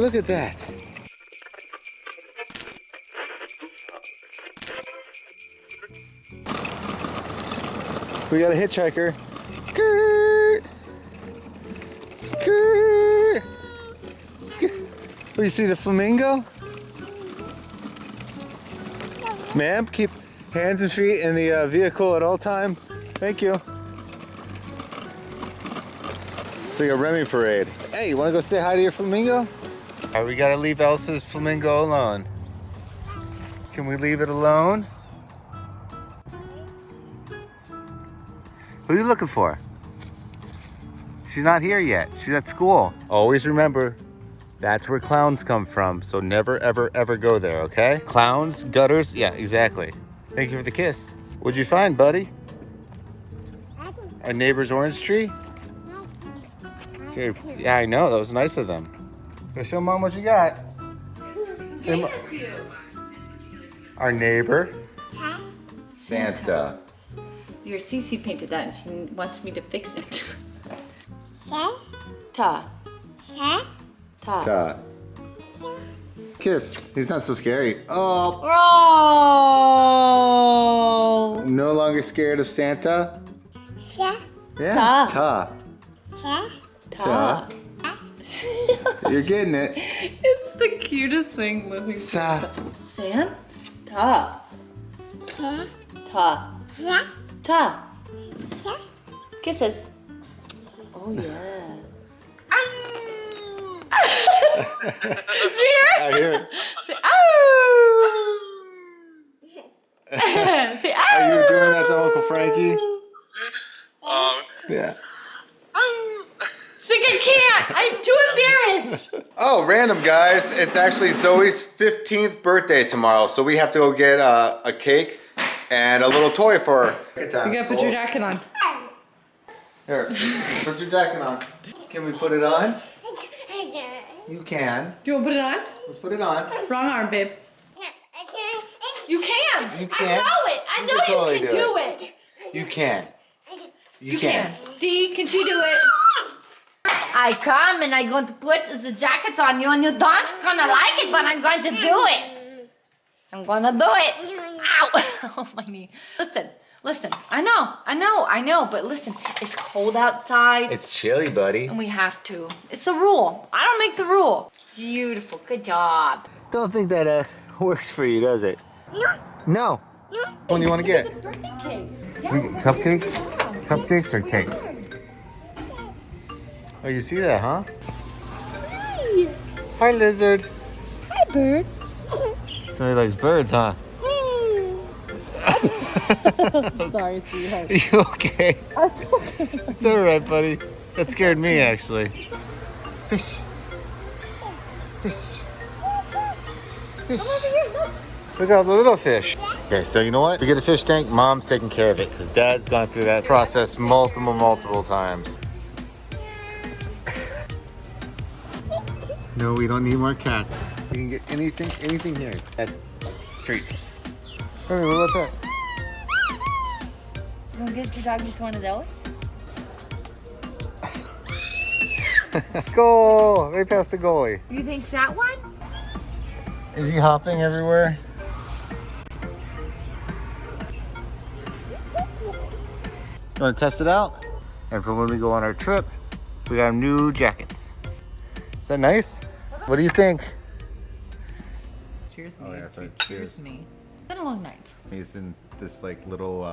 look at that. We got a hitchhiker. Skirt! Skirt! Skirt! Oh, you see the flamingo? Ma'am, keep hands and feet in the vehicle at all times. Thank you. It's like a Remy parade. Hey, you want to go say hi to your flamingo? All right, we got to leave Elsa's flamingo alone. Can we leave it alone? Who are you looking for? She's not here yet. She's at school. Always remember, that's where clowns come from. So never, ever, ever go there, okay? Clowns, gutters, yeah, exactly. Thank you for the kiss. What'd you find, buddy? Our neighbor's orange tree? Yeah, I know. That was nice of them. Go show Mom what you got. Say that to you. Our neighbor, Santa. Your Cece painted that and she wants me to fix it. Ta. Ta. Kiss. He's not so scary. Oh. Oh. No longer scared of Santa? Yeah. Ta. Ta. Ta. You're getting it. It's the cutest thing listening to Sa. Santa. Ta. Ta. Kisses. Oh yeah. Did you hear it? I hear it. Say ow. Say ow. Are you doing that to Uncle Frankie? Yeah. She's like, I can't. I'm too embarrassed. Oh, random guys. It's actually Zoe's 15th birthday tomorrow, so we have to go get a cake and a little toy for her. You gotta put your jacket on. Here, put your jacket on. Can we put it on? You can. Do you want to put it on? Let's put it on. Wrong arm, babe. You can. You can. I know it. I know totally you can do it. You can. You can. Dee, can she do it? I come and I'm going to put the jacket on you and you don't gonna like it, but I'm going to do it. I'm gonna do it. Ow! Oh, my knee. Listen. I know, but listen, it's cold outside. It's chilly, buddy. And we have to. It's a rule. I don't make the rule. Beautiful. Good job. Don't think that works for you, does it? No. What one do you want to get? Birthday cakes. Cupcakes? Cupcakes or cake? Oh, you see that, huh? Hi. Hi, lizard. Hi, birds. Somebody likes birds, huh? Sorry, sweetheart. You okay? That's okay. It's all right, buddy. That scared me, actually. Fish. Fish. Fish. Look at the little fish. Okay, so you know what? We get a fish tank, Mom's taking care of it because Dad's gone through that process multiple times. No, we don't need more cats. We can get anything here. That's treats. Hey, what about that? You want to get your doggies one of those? Goal! Right past the goalie. You think that one? Is he hopping everywhere? You want to test it out? And for when we go on our trip, we got new jackets. Is that nice? What do you think? Cheers me. Oh, yeah, sorry. Cheers me. It's been a long night. He's in this like little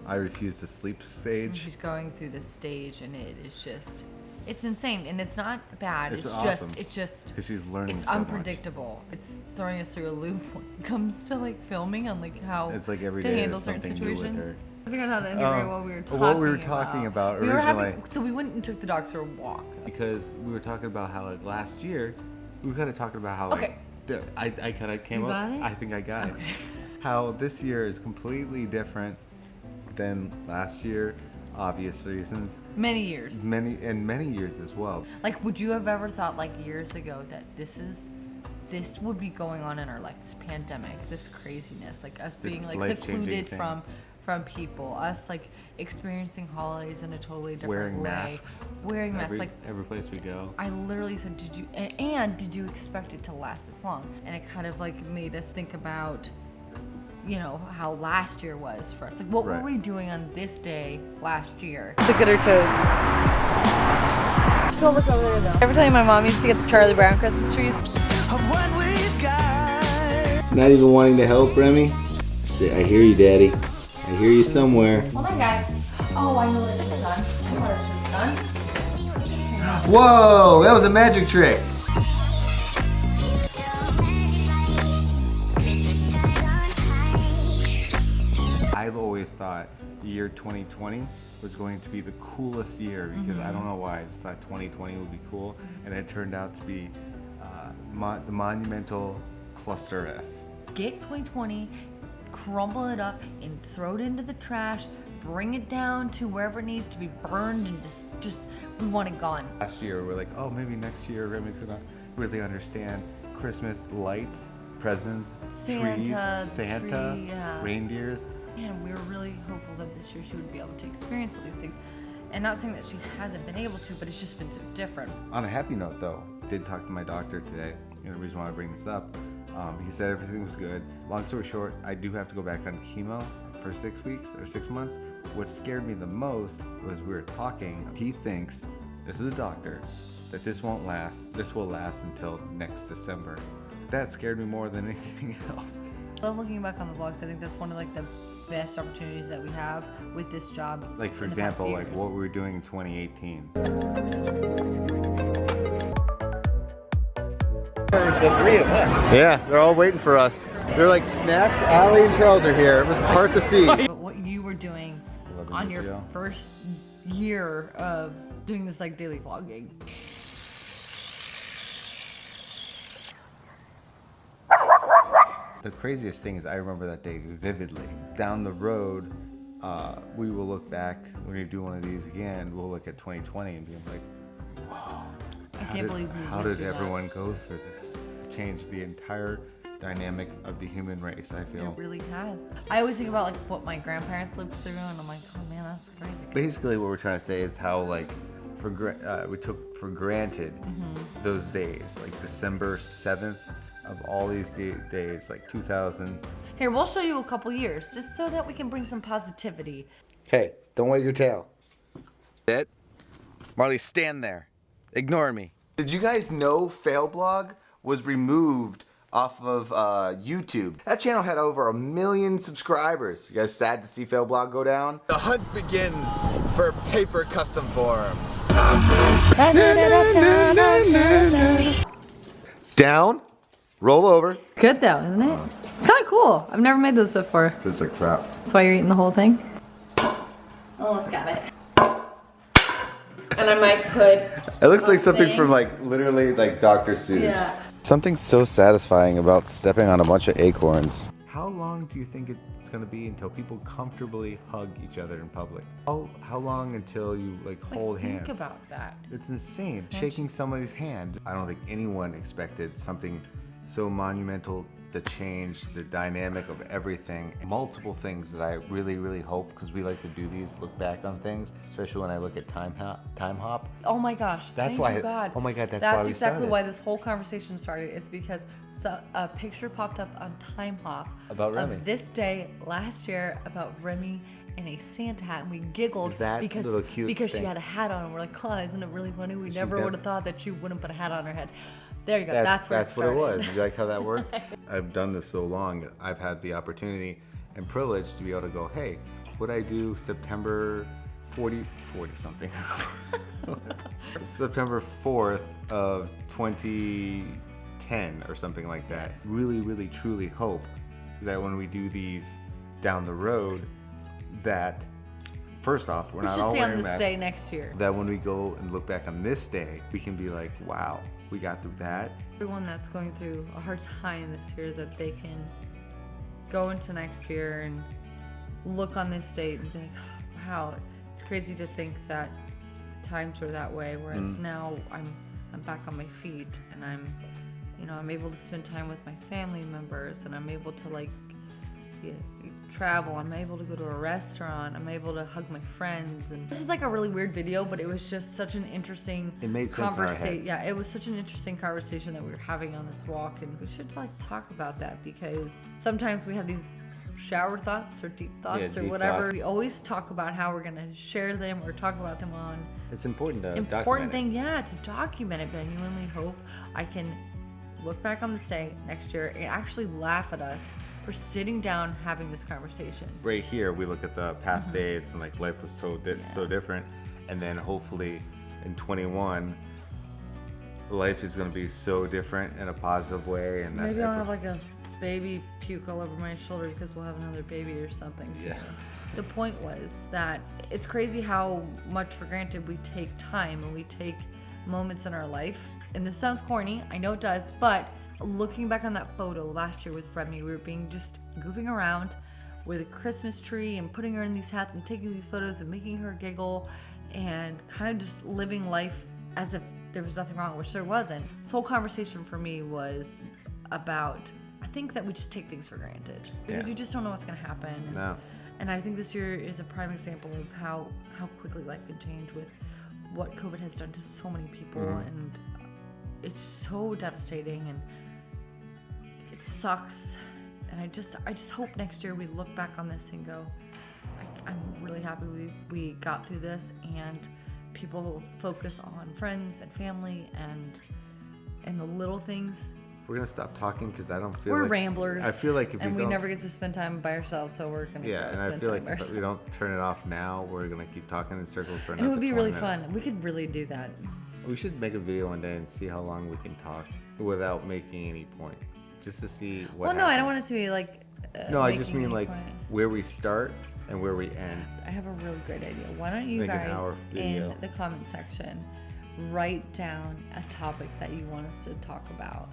I refuse to sleep stage. She's going through this stage and it is just, it's insane and it's not bad. It's It's awesome. just, Because she's learning it's so unpredictable. It's throwing us through a loop when it comes to like filming and like how much. It's like every to day handle there's certain something new with situations. her. I think I saw the interview what we were talking What we were talking about We were originally. so we went and took the dogs for a walk. Because we were talking about how like last year, we were kind of talking about how like, Okay. I kind of came You up. got it? I think I got it. Okay. How this year is completely different than last year, obvious reasons. Many years. Many years as well. Like, would you have ever thought like years ago that this would be going on in our life, this pandemic, this craziness, like us being like life-changing secluded thing. from people. Us like experiencing holidays in a totally different Wearing way. masks. Wearing masks. Like every place we go. I literally said, did you expect it to last this long? And it kind of like made us think about, you know, how last year was for us. Like, what were we doing on this day last year? Look at her toes. Go look over there though. Every time my mom used to get the Charlie Brown Christmas trees. Not even wanting to help, Remy? Say, I hear you, Daddy. I hear you somewhere. Hold on, guys. Oh, I know that she's done. I know that she's done. Whoa, that was a magic trick. I've always thought the year 2020 was going to be the coolest year because I don't know why. I just thought 2020 would be cool, and it turned out to be the monumental cluster F. Get 2020, crumble it up, and throw it into the trash. Bring it down to wherever it needs to be burned, and just we want it gone. Last year, we're like, oh, maybe next year Remy's gonna really understand Christmas lights, presents, trees, Santa, reindeers. Man, we were really hopeful that this year she would be able to experience all these things. And not saying that she hasn't been able to, but it's just been so different. On a happy note, though, did talk to my doctor today. You know, the reason why I bring this up, he said everything was good. Long story short, I do have to go back on chemo for 6 weeks or 6 months. What scared me the most was we were talking. He thinks, this is a doctor, that this won't last. This will last until next December. That scared me more than anything else. I love looking back on the vlogs. I think that's one of like the best opportunities that we have with this job. Like for example, like what we were doing in 2018. The three of us. Yeah, they're all waiting for us. They're like snacks. Allie and Charles are here. It was part the sea. But what you were doing on your first year of doing this like daily vlogging. The craziest thing is I remember that day vividly. Down the road, we will look back when we do one of these again. We'll look at 2020 and be like, "Whoa! How did everyone go through this? It's changed the entire dynamic of the human race." I feel it really has. I always think about like what my grandparents lived through, and I'm like, oh man, that's crazy. Basically, what we're trying to say is how like we took for granted those days, like December 7th. Of all these days, like 2000. Here, we'll show you a couple years, just so that we can bring some positivity. Hey, don't wag your tail. It? Marley, stand there. Ignore me. Did you guys know Failblog was removed off of YouTube? That channel had over 1 million subscribers. You guys sad to see Failblog go down? The hunt begins for paper custom forms. Down. Roll over. Good though, isn't it? It's kind of cool. I've never made this before. It's like crap. That's why you're eating the whole thing? Almost got it. And I might put... It looks like something from like literally like Dr. Seuss. Yeah. Something so satisfying about stepping on a bunch of acorns. How long do you think it's gonna be until people comfortably hug each other in public? How long until you like hold hands? Think about that. It's insane. Shaking somebody's hand. I don't think anyone expected something so monumental to change the dynamic of everything. Multiple things that I really, really hope, because we like to do these, look back on things, especially when I look at Time Hop. Oh my gosh. That's thank why. you, God. Oh my God, that's why we exactly started. why this whole conversation started. It's because a picture popped up on Time Hop About Remy. of this day last year about Remy in a Santa hat, and we giggled That because little cute she thing. had a hat on, and we're like, oh, isn't it really funny? We She's never got- would have thought that she wouldn't put a hat on her head. There you go. That's what it was. You like how that worked? I've done this so long that I've had the opportunity and privilege to be able to go, hey, what I do September 40 something. September 4th of 2010 or something like that. Really, really, truly hope that when we do these down the road, that first off, we're Let's not just all say wearing on this masks. day next year. That when we go and look back on this day, we can be like, wow, we got through that. Everyone that's going through a hard time this year, that they can go into next year and look on this date and be like, wow, it's crazy to think that times were that way, whereas now I'm back on my feet, and I'm able to spend time with my family members, and I'm able to like to travel. I'm able to go to a restaurant. I'm able to hug my friends. And this is like a really weird video, but it was just such an interesting It made sense in our heads. Yeah, it was such an interesting conversation that we were having on this walk, and we should like talk about that because sometimes we have these shower thoughts or deep thoughts or deep whatever. thoughts. We always talk about how we're gonna share them or talk about them on It's important to important document thing, yeah, to document it. Genuinely hope I can look back on this day next year and actually laugh at us for sitting down having this conversation. it. Right here, we look at the past days and like life was so different, and then hopefully in 21, life is gonna be so different in a positive way. And Maybe I'll have like a baby puke all over my shoulder because we'll have another baby or something. Yeah. The point was that it's crazy how much for granted we take time and we take moments in our life. And this sounds corny, I know it does, but looking back on that photo last year with Remy, we were being just goofing around with a Christmas tree and putting her in these hats and taking these photos and making her giggle and kind of just living life as if there was nothing wrong, which there wasn't. This whole conversation for me was about, I think that we just take things for granted because you just don't know what's gonna happen. And, No. and I think this year is a prime example of how quickly life can change with what COVID has done to so many people, and it's so devastating and it sucks. And I just hope next year we look back on this and go, I'm really happy we got through this, and people focus on friends and family and the little things. We're gonna stop talking because I don't feel We're like ramblers. I feel like if and we we don't, never get to spend time by ourselves, so we're gonna and I spend feel time like by if we ourselves. don't turn it off now, we're gonna keep talking in circles for And another it would be 20 really minutes. fun. We could really do that. We should make a video one day and see how long we can talk without making any point, just to see what. Well, no, I don't want happens. it to be like. No, I just making mean any like point. where we start and where we end. I have a really great idea. Why don't you Make an hour guys video. in the comment section write down a topic that you want us to talk about?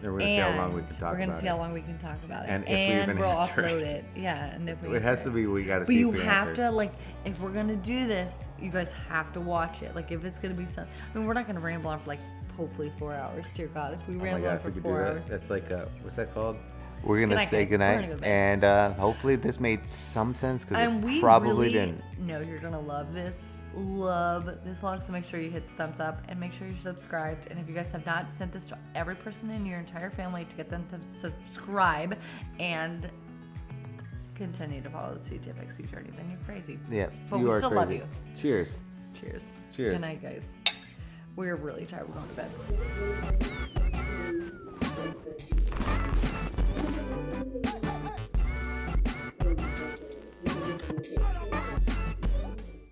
And we're gonna see how long we can talk We're gonna about see it. how long we can talk about it. And if we even we'll answer upload it. it. Yeah, and if we It has answer to be. We gotta But see you if we have answer. to, like, if we're gonna do this, you guys have to watch it. Like, if it's gonna be some, I mean, we're not gonna ramble on for like hopefully 4 hours. Dear God, if we Oh my ramble God, on if for we could do 4 that. hours, That's like what's that called? We're gonna Good night, say guys. We're goodnight, gonna go to bed. and hopefully this made some sense because and it we probably really didn't. know you're gonna love this vlog, so make sure you hit the thumbs up and make sure you're subscribed. And if you guys have not, sent this to every person in your entire family to get them to subscribe and continue to follow the CTFxC journey, then you're crazy. Yeah, But you we are still crazy. love you. Cheers. Cheers. Cheers. Good night, guys. We're really tired. We're going to bed.